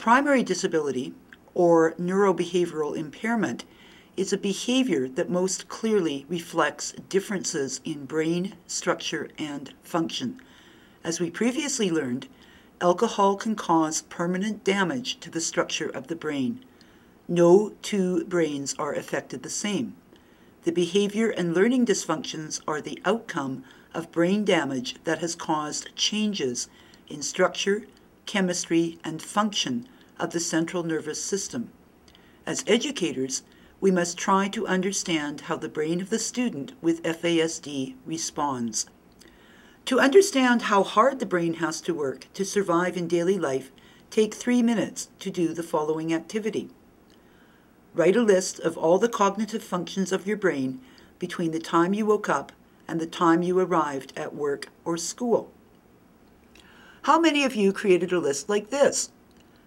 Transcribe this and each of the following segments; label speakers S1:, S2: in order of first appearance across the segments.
S1: primary disability, or neurobehavioral impairment, is a behavior that most clearly reflects differences in brain structure and function. As we previously learned, alcohol can cause permanent damage to the structure of the brain. No two brains are affected the same. The behavior and learning dysfunctions are the outcome of brain damage that has caused changes in structure, chemistry, and function of the central nervous system. As educators, we must try to understand how the brain of the student with FASD responds. To understand how hard the brain has to work to survive in daily life, take 3 minutes to do the following activity. Write a list of all the cognitive functions of your brain between the time you woke up and the time you arrived at work or school. How many of you created a list like this?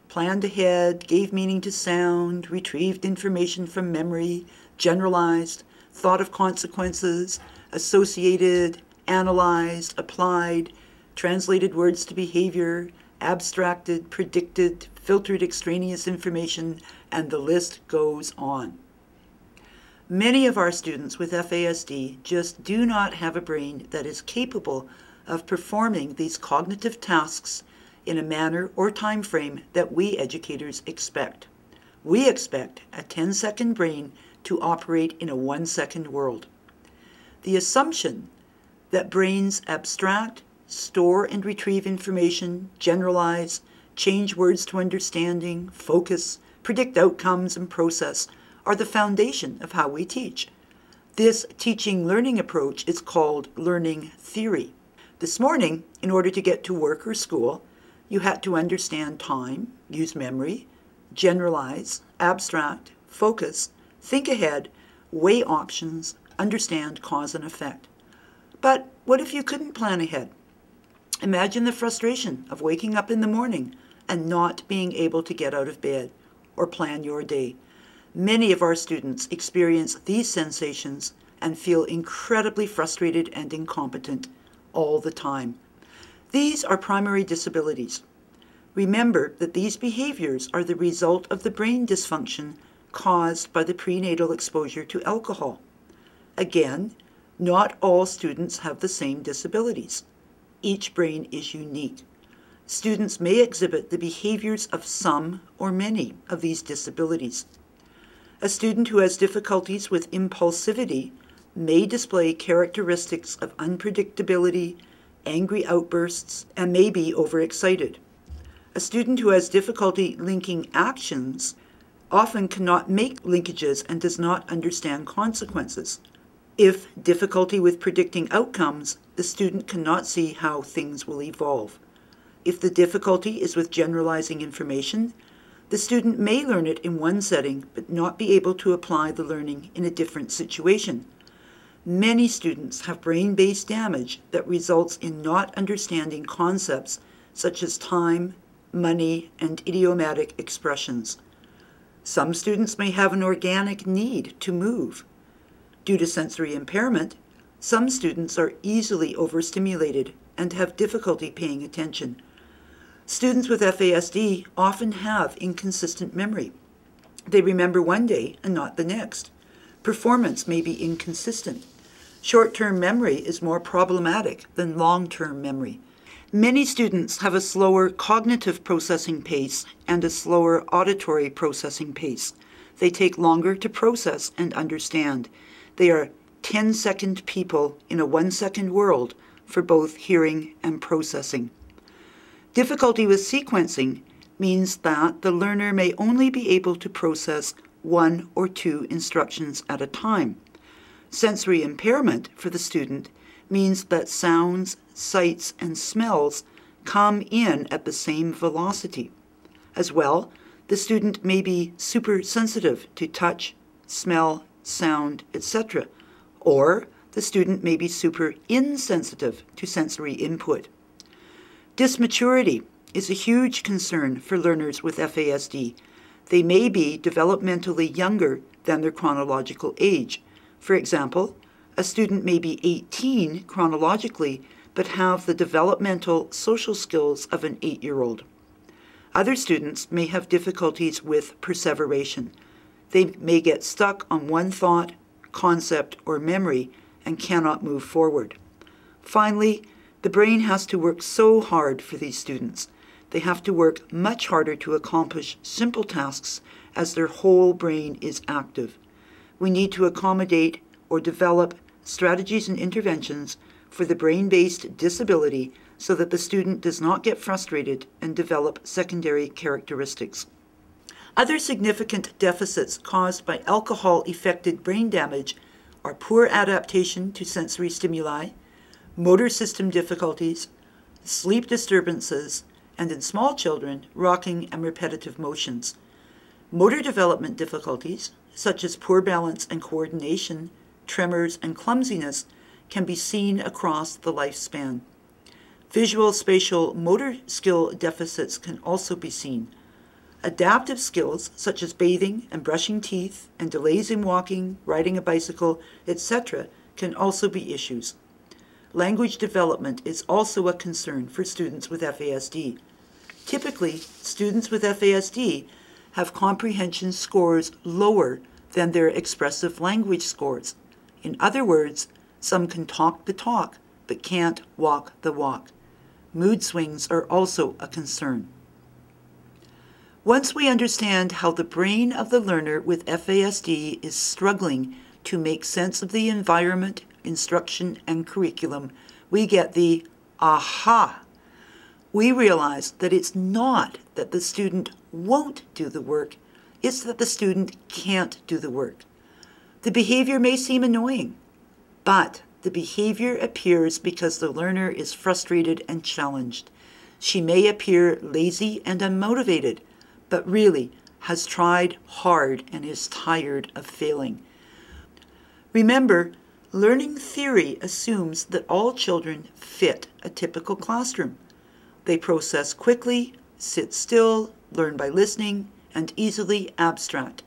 S1: Planned ahead, gave meaning to sound, retrieved information from memory, generalized, thought of consequences, associated, analyzed, applied, translated words to behavior, abstracted, predicted, filtered extraneous information, and the list goes on. Many of our students with FASD just do not have a brain that is capable of performing these cognitive tasks in a manner or time frame that we educators expect. We expect a 10-second brain to operate in a 1-second world. The assumption that brains abstract, store and retrieve information, generalize, change words to understanding, focus, predict outcomes, and process are the foundation of how we teach. This teaching-learning approach is called learning theory. This morning, in order to get to work or school, you had to understand time, use memory, generalize, abstract, focus, think ahead, weigh options, understand cause and effect. But what if you couldn't plan ahead? Imagine the frustration of waking up in the morning and not being able to get out of bed or plan your day. Many of our students experience these sensations and feel incredibly frustrated and incompetent all the time. These are primary disabilities. Remember that these behaviors are the result of the brain dysfunction caused by the prenatal exposure to alcohol. Again, not all students have the same disabilities. Each brain is unique. Students may exhibit the behaviors of some or many of these disabilities. A student who has difficulties with impulsivity may display characteristics of unpredictability, angry outbursts, and may be overexcited. A student who has difficulty linking actions often cannot make linkages and does not understand consequences. If difficulty with predicting outcomes, the student cannot see how things will evolve. If the difficulty is with generalizing information, the student may learn it in one setting but not be able to apply the learning in a different situation. Many students have brain-based damage that results in not understanding concepts such as time, money, and idiomatic expressions. Some students may have an organic need to move. Due to sensory impairment, some students are easily overstimulated and have difficulty paying attention. Students with FASD often have inconsistent memory. They remember one day and not the next. Performance may be inconsistent. Short-term memory is more problematic than long-term memory. Many students have a slower cognitive processing pace and a slower auditory processing pace. They take longer to process and understand. They are 10-second people in a 1-second world for both hearing and processing. Difficulty with sequencing means that the learner may only be able to process 1 or 2 instructions at a time. Sensory impairment for the student means that sounds, sights, and smells come in at the same velocity. As well, the student may be super sensitive to touch, smell, sound, etc., or the student may be super insensitive to sensory input. Dysmaturity is a huge concern for learners with FASD. They may be developmentally younger than their chronological age. For example, a student may be 18 chronologically, but have the developmental social skills of an 8-year-old. Other students may have difficulties with perseveration. They may get stuck on one thought, concept, or memory and cannot move forward. Finally, the brain has to work so hard for these students. They have to work much harder to accomplish simple tasks as their whole brain is active. We need to accommodate or develop strategies and interventions for the brain-based disability so that the student does not get frustrated and develop secondary characteristics. Other significant deficits caused by alcohol-affected brain damage are poor adaptation to sensory stimuli, motor system difficulties, sleep disturbances, and in small children, rocking and repetitive motions. Motor development difficulties, such as poor balance and coordination, tremors, and clumsiness, can be seen across the lifespan. Visual spatial motor skill deficits can also be seen. Adaptive skills, such as bathing and brushing teeth, and delays in walking, riding a bicycle, etc., can also be issues. Language development is also a concern for students with FASD. Typically, students with FASD have comprehension scores lower than their expressive language scores. In other words, some can talk the talk, but can't walk the walk. Mood swings are also a concern. Once we understand how the brain of the learner with FASD is struggling to make sense of the environment, instruction, and curriculum, we get the aha. We realize that it's not that the student won't do the work, it's that the student can't do the work. The behavior may seem annoying, but the behavior appears because the learner is frustrated and challenged. She may appear lazy and unmotivated, but really has tried hard and is tired of failing. Remember, learning theory assumes that all children fit a typical classroom. They process quickly, sit still, learn by listening, and easily abstract.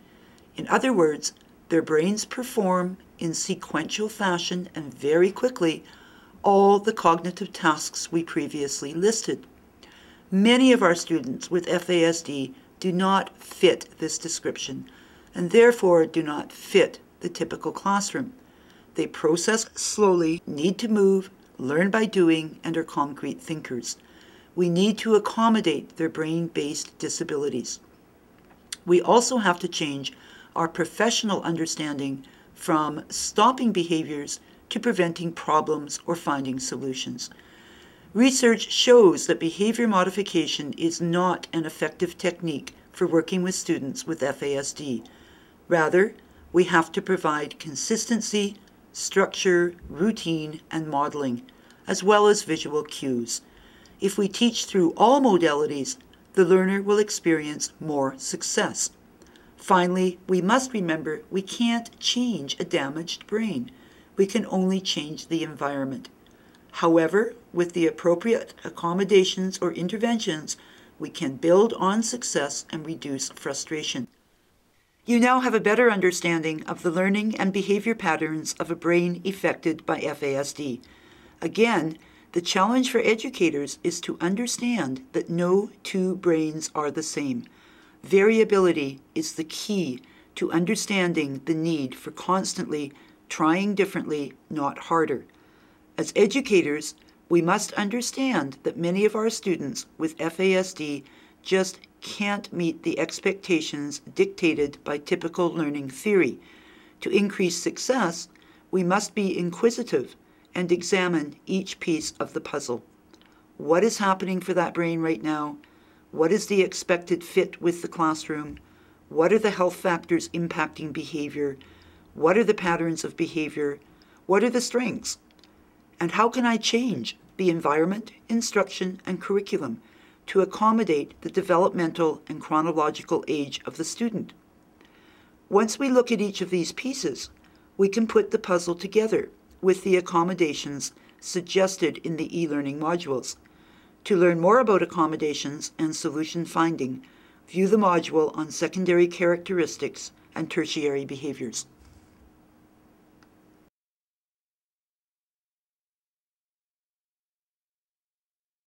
S1: In other words, their brains perform in sequential fashion and very quickly all the cognitive tasks we previously listed. Many of our students with FASD do not fit this description and therefore do not fit the typical classroom. They process slowly, need to move, learn by doing, and are concrete thinkers. We need to accommodate their brain-based disabilities. We also have to change our professional understanding from stopping behaviors to preventing problems or finding solutions. Research shows that behavior modification is not an effective technique for working with students with FASD. Rather, we have to provide consistency, structure, routine, and modeling, as well as visual cues. If we teach through all modalities, the learner will experience more success. Finally, we must remember we can't change a damaged brain. We can only change the environment. However, with the appropriate accommodations or interventions, we can build on success and reduce frustration. You now have a better understanding of the learning and behavior patterns of a brain affected by FASD. Again, the challenge for educators is to understand that no two brains are the same. Variability is the key to understanding the need for constantly trying differently, not harder. As educators, we must understand that many of our students with FASD just can't meet the expectations dictated by typical learning theory. To increase success, we must be inquisitive and examine each piece of the puzzle. What is happening for that brain right now? What is the expected fit with the classroom? What are the health factors impacting behavior? What are the patterns of behavior? What are the strengths? And how can I change the environment, instruction, and curriculum to accommodate the developmental and chronological age of the student? Once we look at each of these pieces, we can put the puzzle together with the accommodations suggested in the e-learning modules. To learn more about accommodations and solution finding, view the module on secondary characteristics and tertiary behaviors.